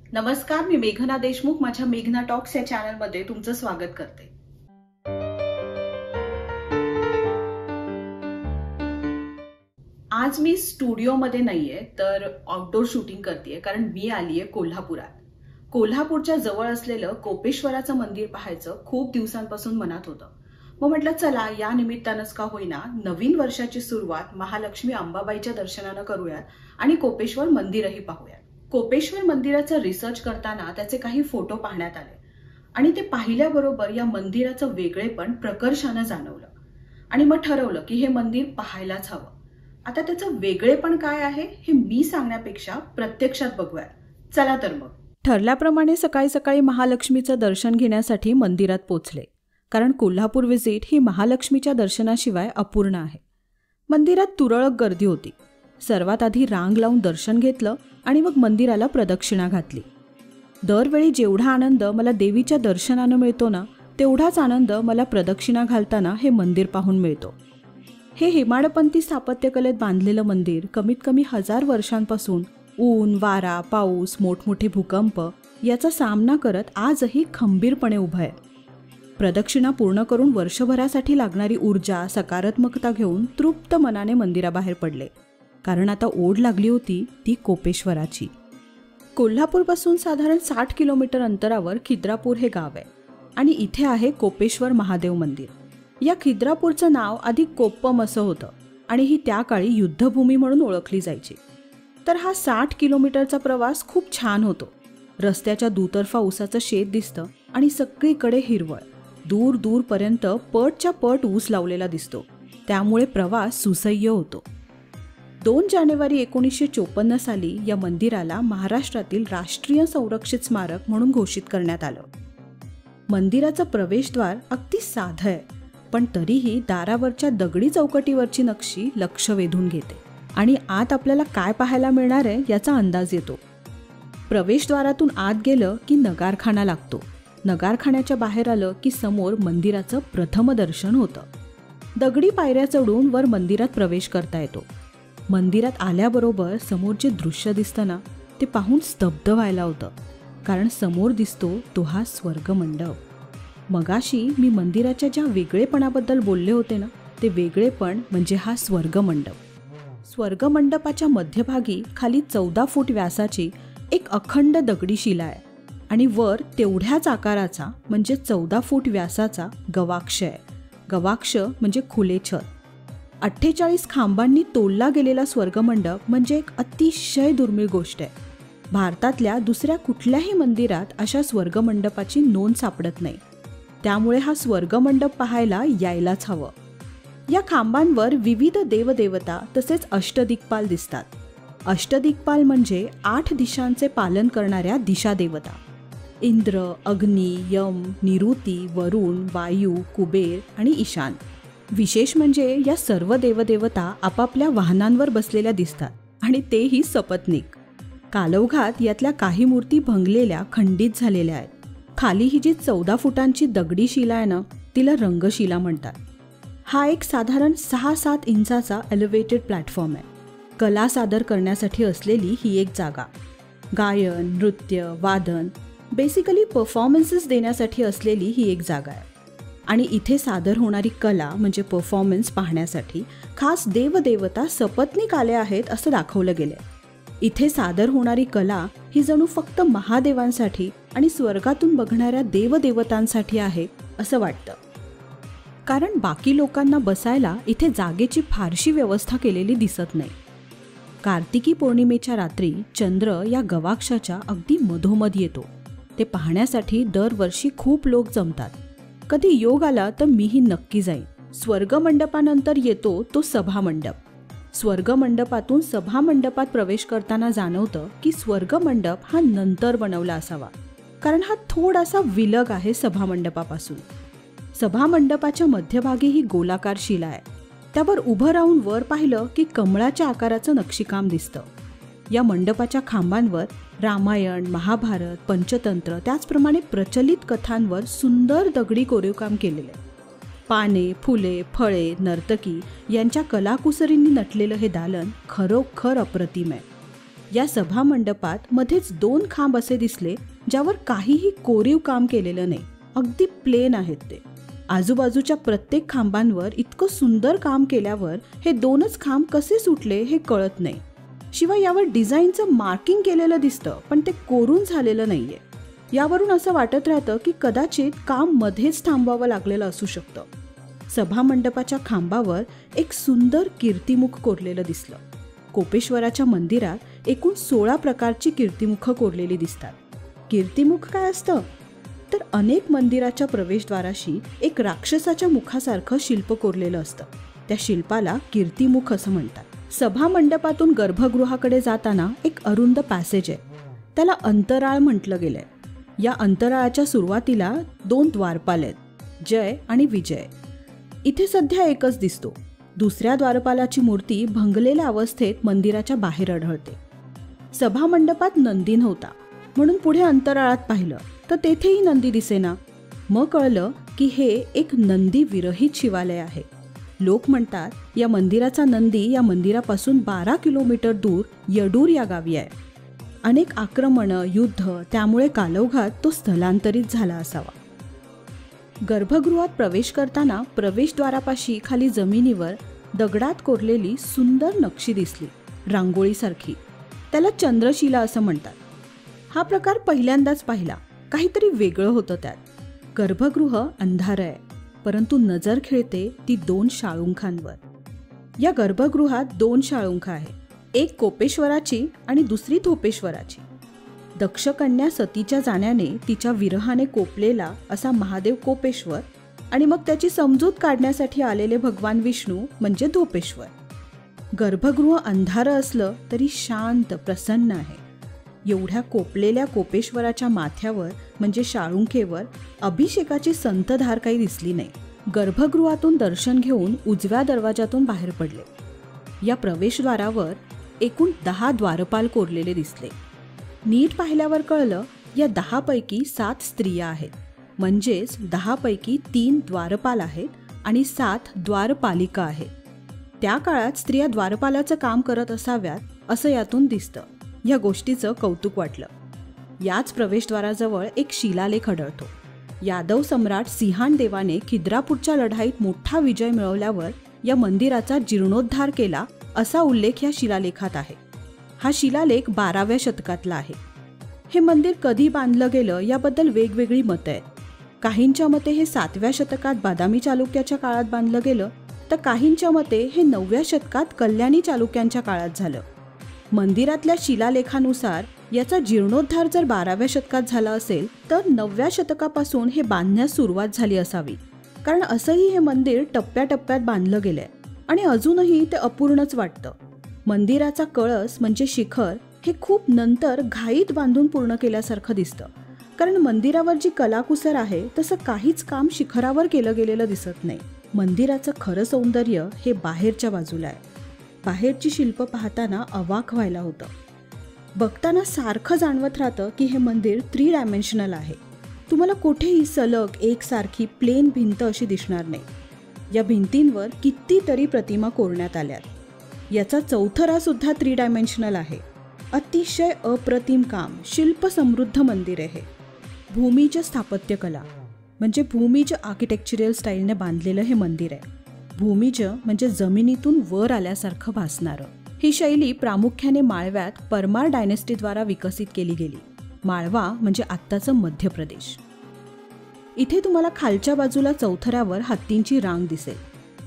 नमस्कार, मी मेघना देशमुख माझ्या मेघना टॉक्स या चॅनलमध्ये तुमचं स्वागत करते। आज मी स्टुडिओमध्ये नाहीये तर आउटडोर शूटिंग करतेय, कारण मी आलीये कोल्हापुरात। कोल्हापूरच्या जवळ असलेलं कोपेश्वराचं मंदिर पाहायचं खूप दिवसांपासून मनात होतं। मग म्हटलं चला या निमित्तानंच का होईना नवीन वर्षाची सुरुवात महालक्ष्मी अंबाबाईच्या दर्शनानं करूयात आणि कोपेश्वर मंदिरही पाहूयात। कोपेश्वर मंदिराचा रिसर्च करताना त्याचे काही फोटो पाहण्यात आले आणि ते पाहिल्याबरोबर या मंदिराचं वेगळेपण प्रकर्षानं जाणवलं आणि मग ठरवलं की हे मंदिर पाहायलाच हवं। आता त्याचं वेगळेपण काय आहे हे मी सांगण्यापेक्षा प्रत्यक्षात बघूया। चला तर मग। ठरल्याप्रमाणे सकाळी सकाळी महालक्ष्मीचं दर्शन घेण्यासाठी मंदिरात पोचले, कारण कोल्हापूर व्हिजिट ही महालक्ष्मीच्या दर्शनाशिवाय अपूर्ण आहे। मंदिरात तुरळक गर्दी होती। सर्वात आधी रांग लावून दर्शन घेतलं आणि मग मंदिराला प्रदक्षिणा घातली। दरवेळी जेवढा आनंद मला देवीच्या दर्शनानं मिळतो ना, तेवढाच आनंद मला प्रदक्षिणा घालताना हे मंदिर पाहून मिळतो। हे हेमाडपंथी स्थापत्यकलेत बांधलेलं मंदिर कमीत कमी 1000 वर्षांपासून ऊन, वारा, पाऊस, मोठमोठे भूकंप याचा सामना करत आजही खंबीरपणे उभं आहे। प्रदक्षिणा पूर्ण करून वर्षभरासाठी लागणारी ऊर्जा, सकारात्मकता घेऊन तृप्त मनाने मंदिराबाहेर पडले, कारण आता ओढ लागली होती ती कोपेश्वराची। कोल्हापूरपासून साधारण 60 किलोमीटर अंतरावर खिद्रापूर हे गाव आहे आणि इथे आहे कोपेश्वर महादेव मंदिर। या खिद्रापूरचं नाव आधी कोप्पम असं होतं आणि ही त्या काळी युद्धभूमी म्हणून ओळखली जायची। तर हा 60 किलोमीटरचा प्रवास खूप छान होतो। रस्त्याच्या दुतर्फा ऊसाचं शेत दिसतं आणि सगळीकडे हिरवळ, दूर दूरपर्यंत पटच्या पट ऊस लावलेला दिसतो, त्यामुळे प्रवास सुसह्य होतो। 2 जानेवारी 1954 साली या मंदिराला महाराष्ट्रातील राष्ट्रीय संरक्षित स्मारक म्हणून घोषित करण्यात आलं। मंदिराचं प्रवेशद्वार अगदी साधं आहे, पण तरीही दारावरच्या दगडी चौकटीवरची नक्षी लक्ष वेधून घेते आणि आत आपल्याला काय पाहायला मिळणार आहे याचा अंदाज येतो। प्रवेशद्वारातून आत गेलं की नगारखाना लागतो। नगारखान्याच्या बाहेर आलं की समोर मंदिराचं प्रथम दर्शन होतं। दगडी पायऱ्या चढून वर मंदिरात प्रवेश करता येतो। मंदिरात आल्याबरोबर समोर जे दृश्य दिसतं ना, ते पाहून स्तब्ध व्हायला होतं, कारण समोर दिसतो तो हा स्वर्गमंडप। मगाशी मी मंदिराच्या ज्या वेगळेपणाबद्दल बोलले होते ना, ते वेगळेपण म्हणजे हा स्वर्गमंडप। स्वर्गमंडपाच्या मध्यभागी खाली 14 फूट व्यासाची एक अखंड दगडी शिला आहे आणि वर तेवढ्याच आकाराचा म्हणजे 14 फूट व्यासाचा गवाक्ष आहे। गवाक्ष म्हणजे खुले छत। 48 खांबांनी तोलला गेलेला स्वर्गमंडप म्हणजे एक अतिशय दुर्मिळ गोष्ट आहे। भारतातल्या दुसऱ्या कुठल्याही मंदिरात अशा स्वर्गमंडपाची नोंद सापडत नाही, त्यामुळे हा स्वर्गमंडप पाहायला यायलाच हवं। या खांबांवर विविध देवदेवता तसेच अष्टदिक्पाल दिसतात। अष्टदिक्पाल म्हणजे 8 दिशांचे पालन करणाऱ्या दिशादेवता। इंद्र, अग्नी, यम, निरुती, वरुण, वायू, कुबेर आणि ईशान। विशेष म्हणजे या सर्व देवदेवता आपापल्या वाहनांवर बसलेल्या दिसतात आणि तेही सपत्नीक। कालौघात यातल्या काही मूर्ती भंगलेल्या, खंडित झालेल्या आहेत। खाली ही जी 14 फुटांची दगडी शिला आहे ना, तिला रंगशिला म्हणतात। हा एक साधारण 6-7 इंचाचा एलिव्हेटेड प्लॅटफॉर्म आहे। कला सादर करण्यासाठी असलेली ही एक जागा। गायन, नृत्य, वादन, बेसिकली परफॉर्मन्सेस देण्यासाठी असलेली ही एक जागा आहे आणि इथे सादर होणारी कला म्हणजे परफॉर्मन्स पाहण्यासाठी खास देवदेवता सपत्नीक आल्या आहेत असं दाखवलं गेलंय। इथे सादर होणारी कला ही जणू फक्त महादेवांसाठी आणि स्वर्गातून बघणाऱ्या देवदेवतांसाठी आहे असं वाटतं, कारण बाकी लोकांना बसायला इथे जागेची फारशी व्यवस्था केलेली दिसत नाही। कार्तिकी पौर्णिमेच्या रात्री चंद्र या गवाक्षाच्या अगदी मधोमध येतो। ते पाहण्यासाठी दरवर्षी खूप लोक जमतात। कधी योग आला तर मीही नक्की जाईन। स्वर्गमंडपानंतर येतो तो सभामंडप। स्वर्गमंडपातून सभामंडपात प्रवेश करताना जाणवतं की स्वर्गमंडप हा नंतर बनवला असावा, कारण हा थोडासा विलग आहे सभामंडपापासून। सभामंडपाच्या मध्यभागी ही गोलाकार शिला आहे। त्यावर उभं राहून वर पाहिलं की कमळाच्या आकाराचं नक्षीकाम दिसतं। या मंडपाच्या खांबांवर रामायण, महाभारत, पंचतंत्र त्याचप्रमाणे प्रचलित कथांवर सुंदर दगडी कोरीवकाम केलेले आहे। पाने, फुले, फळे, नर्तकी यांच्या कलाकुसरींनी नटलेलं हे दालन खरोखर अप्रतिम आहे। या सभा मंडपात मध्येच 2 खांब असे दिसले ज्यावर काहीही कोरीव काम केलेलं नाही, अगदी प्लेन आहेत ते. आजूबाजूच्या प्रत्येक खांबांवर इतकं सुंदर काम केल्यावर हे 2च खांब कसे सुटले हे कळत नाही. शिवाय यावर डिझाईनचं मार्किंग केलेलं दिसतं, पण ते कोरून झालेलं नाहीये. यावरून असं वाटत राहतं की कदाचित काम मध्येच थांबवावं लागलेलं असू शकतं. सभा मंडपाच्या खांबावर एक सुंदर कीर्तिमुख कोरलेलं दिसलं. कोपेश्वराच्या मंदिरात एकूण 16 प्रकारची कीर्तिमुखं कोरलेली दिसतात. कीर्तिमुख काय असतं तर अनेक मंदिराच्या प्रवेशद्वाराशी एक राक्षसाच्या मुखासारखं शिल्प कोरलेलं असतं. त्या शिल्पाला कीर्तिमुख असं म्हणतात. सभा मंडपातून गर्भगृहाकडे जाताना एक अरुंद पॅसेज आहे, त्याला अंतराळ म्हटलं गेलंय. या अंतराळाच्या सुरुवातीला 2 द्वारपाल आहेत, जय आणि विजय. इथे सध्या एकच दिसतो. दुसऱ्या द्वारपालाची मूर्ती भंगलेल्या अवस्थेत मंदिराच्या बाहेर आढळते. सभा मंडपात नंदी नव्हता, म्हणून पुढे अंतराळात पाहिलं तर तेथेही नंदी दिसेना. मग कळलं की हे एक नंदी विरहित शिवालय आहे. लोक म्हणतात या मंदिराचा नंदी या मंदिरापासून 12 किलोमीटर दूर यडूर या गावी आहे. अनेक आक्रमणं, युद्ध, त्यामुळे कालौघात तो स्थलांतरित झाला असावा. गर्भगृहात प्रवेश करताना प्रवेशद्वारापाशी खाली जमिनीवर दगडात कोरलेली सुंदर नक्षी दिसली, रांगोळीसारखी. त्याला चंद्रशिला असं म्हणतात. हा प्रकार पहिल्यांदाच पाहिला. काहीतरी वेगळं होतं त्यात. गर्भगृह अंधार आहे, परंतु नजर खेळते ती 2 शाळुंखांवर. या गर्भगृहात 2 शाळुंख आहे, एक कोपेश्वराची आणि दुसरी धोपेश्वराची. दक्षकन्या सतीच्या जाण्याने तिच्या विरहाने कोपलेला असा महादेव कोपेश्वर आणि मग त्याची समजूत काढण्यासाठी आलेले भगवान विष्णू म्हणजे धोपेश्वर. गर्भगृह अंधारं असलं तरी शांत, प्रसन्न आहे. एवढ्या कोपलेल्या कोपेश्वराच्या माथ्यावर म्हणजे शाळुंखेवर अभिषेकाची संतधार काही दिसली नाही. गर्भगृहातून दर्शन घेऊन उजव्या दरवाजातून बाहेर पडले. या प्रवेशद्वारावर एकूण 10 द्वारपाल कोरलेले दिसले. नीट पाहिल्यावर कळलं या 10 पैकी 7 स्त्रिया आहेत, म्हणजेच 10 पैकी 3 द्वारपाल आहेत आणि 7 द्वारपालिका आहेत. त्या काळात स्त्रिया द्वारपालाचं काम करत असाव्यात असं यातून दिसतं. या गोष्टीचं कौतुक वाटलं. याच प्रवेशद्वाराजवळ एक शिलालेख आढळतो. यादव सम्राट सिंहाण देवाने खिद्रापूरच्या लढाईत मोठा विजय मिळवल्यावर या मंदिराचा जीर्णोद्धार केला असा उल्लेख या शिलालेखात आहे. हा शिलालेख 12व्या शतकातला आहे. हे मंदिर कधी बांधलं गेलं याबद्दल वेगवेगळी मतं आहेत. काहींच्या मते हे 7व्या शतकात बादामी चालुक्याच्या काळात बांधलं गेलं, तर काहींच्या मते हे 9व्या शतकात कल्याणी चालुक्यांच्या काळात झालं. मंदिरातल्या शिलालेखानुसार याचा जीर्णोद्धार जर 12व्या शतकात झाला असेल तर 9व्या शतकापासून हे बांधण्यास सुरुवात झाली असावी, कारण असंही हे मंदिर टप्प्याटप्प्यात बांधलं गेलंय आणि अजूनही ते अपूर्णच वाटतं. मंदिराचा कळस म्हणजे शिखर हे खूप नंतर घाईत बांधून पूर्ण केल्यासारखं दिसतं, कारण मंदिरावर जी कलाकुसर आहे तसं काहीच काम शिखरावर केलं गेलेलं दिसत नाही. मंदिराचं खरं सौंदर्य हे बाहेरच्या बाजूला आहे. बाहेरची शिल्प पाहताना अवाक व्हायला होतं. बघताना सारखं जाणवत राहतं की हे मंदिर 3 डायमेन्शनल आहे. तुम्हाला कुठेही सलग एकसारखी प्लेन भिंत अशी दिसणार नाही. या भिंतींवर कितीतरी प्रतिमा कोरण्यात आल्यात. याचा चौथरा सुद्धा 3 डायमेन्शनल आहे. अतिशय अप्रतिम काम, शिल्प समृद्ध मंदिर आहे. भूमीज स्थापत्यकला म्हणजे भूमीज आर्किटेक्चरल स्टाईलने बांधलेलं हे मंदिर आहे. भूमीज म्हणजे जमिनीतून वर आल्यासारखं भासणारं. ही शैली प्रामुख्याने माळव्यात परमार डायनेस्टीद्वारा विकसित केली गेली. माळवा म्हणजे आत्ताचं मध्य प्रदेश. इथे तुम्हाला खालच्या बाजूला चौथऱ्यावर हत्तींची रांग दिसेल.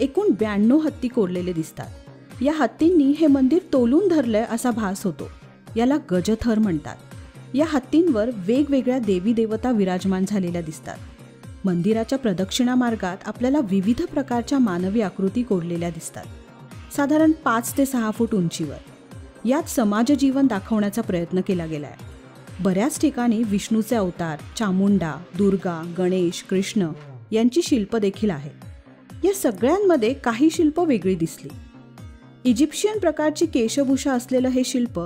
एकूण 92 हत्ती कोरलेले दिसतात. या हत्तींनी हे मंदिर तोलून धरलंय असा भास होतो. याला गजथर म्हणतात. या हत्तींवर वेगवेगळ्या देवी देवता विराजमान झालेल्या दिसतात. मंदिराच्या प्रदक्षिणा मार्गात आपल्याला विविध प्रकारच्या मानवी आकृती कोरलेल्या दिसतात, साधारण 5 ते 6 फूट उंचीवर. यात समाज जीवन दाखवण्याचा प्रयत्न केला गेलाय. बऱ्याच ठिकाणी विष्णूचे अवतार, चामुंडा, दुर्गा, गणेश, कृष्ण यांची शिल्प देखील आहेत. या सगळ्यांमध्ये काही शिल्प वेगळी दिसली. इजिप्शियन प्रकारची केशभूषा असलेलं हे शिल्प,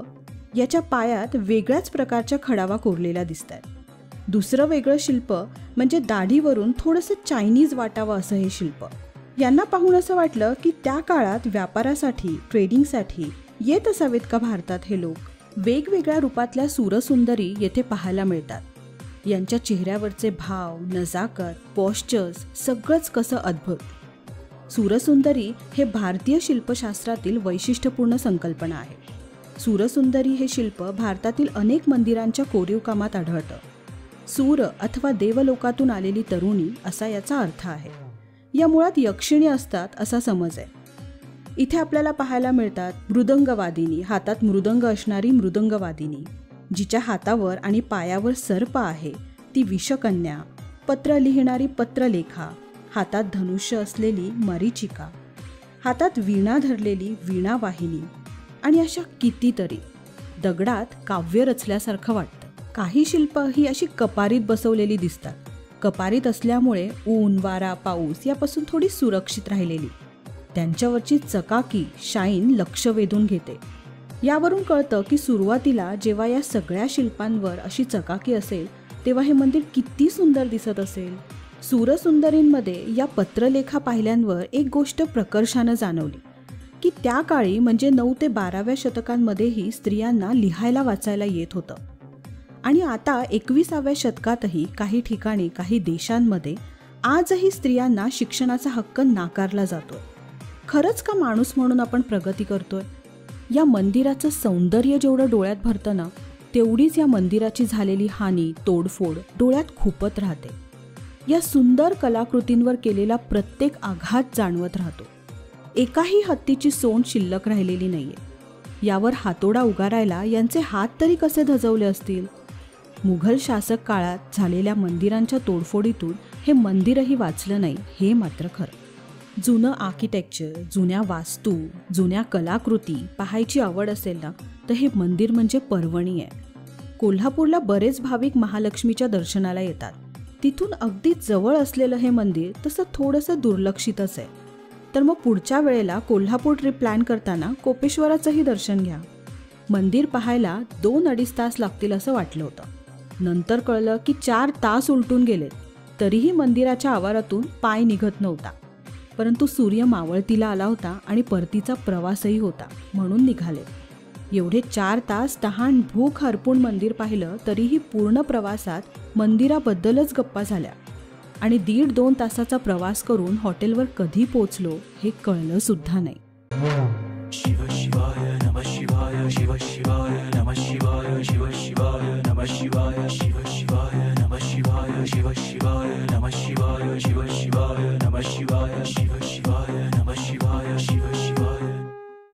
याच्या पायात वेगळ्याच प्रकारच्या खडावा कोरलेल्या दिसतात. दुसरं वेगळं शिल्प म्हणजे दाढीवरून थोडंसं चायनीज वाटावं असं हे शिल्प. यांना पाहून असं वाटलं की त्या काळात व्यापारासाठी, ट्रेडिंगसाठी येत असावेत का भारतात हे लोक. वेगवेगळ्या रूपातल्या सूरसुंदरी येथे पाहायला मिळतात। यांच्या चेहऱ्यावरचे भाव, नजाकत, पॉश्चर्स सगळंच कसं अद्भुत। सूरसुंदरी हे भारतीय शिल्पशास्त्रातील वैशिष्ट्यपूर्ण संकल्पना आहे। सूरसुंदरी हे शिल्प भारतातील अनेक मंदिरांच्या कोरीव कामात आढळतं। सूर अथवा देवलोकातून आलेली तरुणी असा याचा अर्थ आहे। या मुळात यक्षिणी असतात असा समज आहे। इथे आपल्याला पाहायला मिळतात मृदंगवादिनी, हातात मृदंग असणारी मृदंगवादिनी, जिच्या हातावर आणि पायावर सर्प आहे ती विषकन्या, पत्र लिहिणारी पत्रलेखा, हातात धनुष्य असलेली मरीचिका, हातात वीणा धरलेली वीणावाहिनी आणि अशा कितीतरी। दगडात काव्य रचल्यासारखं वाटतं। काही शिल्प ही अशी कपारीत बसवलेली दिसतात। कपारीत असल्यामुळे ऊन, वारा, पाऊस यापासून थोडी सुरक्षित राहिलेली। त्यांच्यावरची चकाकी, शाईन लक्ष वेधून घेते। यावरून कळतं की सुरुवातीला जेव्हा या सगळ्या शिल्पांवर अशी चकाकी असेल तेव्हा हे मंदिर किती सुंदर दिसत असेल। सूरसुंदरींमध्ये या पत्रलेखा पाहिल्यांवर एक गोष्ट प्रकर्षानं जाणवली की त्या काळी म्हणजे 9 ते 12व्या शतकांमध्येही स्त्रियांना लिहायला वाचायला येत होतं आणि आता 21व्या शतकातही काही ठिकाणी, काही देशांमध्ये आजही स्त्रियांना शिक्षणाचा हक्क नाकारला जातो। खरंच का माणूस म्हणून आपण प्रगती करतोय? या मंदिराचं सौंदर्य जेवढं डोळ्यात भरतं ना, तेवढीच या मंदिराची झालेली हानी, तोडफोड डोळ्यात खुपत राहते। या सुंदर कलाकृतींवर केलेला प्रत्येक आघात जाणवत राहतो। एकाही हत्तीची सोंड शिल्लक राहिलेली नाहीये। यावर हातोडा उगारायला यांचे हात तरी कसे धजवले असतील? मुघल शासक काळात झालेल्या मंदिरांच्या तोडफोडीतून हे मंदिरही वाचलं नाही हे मात्र खरं। जुनं आर्किटेक्चर, जुन्या वास्तू, जुन्या कलाकृती पाहायची आवड असेल ना तर हे मंदिर म्हणजे पर्वणी आहे। कोल्हापूरला बरेच भाविक महालक्ष्मीच्या दर्शनाला येतात। तिथून अगदी जवळ असलेलं हे मंदिर तसं थोडंसं दुर्लक्षितच आहे। तर मग पुढच्या वेळेला कोल्हापूर ट्रिप प्लॅन करताना कोपेश्वराचंही दर्शन घ्या। मंदिर पाहायला 2-2.5 तास लागतील असं वाटलं होतं। नंतर कळलं की 4 तास उलटून गेलेत तरीही मंदिराच्या आवारातून पाय निघत नव्हता। परंतु सूर्य मावळतीला आला होता आणि परतीचा प्रवासही होता म्हणून निघाले। एवढे 4 तास तहान भूक हरपून मंदिर पाहिलं तरीही पूर्ण प्रवासात मंदिराबद्दलच गप्पा झाल्या आणि 1.5-2 तासाचा प्रवास करून हॉटेलवर कधी पोचलो हे कळलं सुद्धा नाही।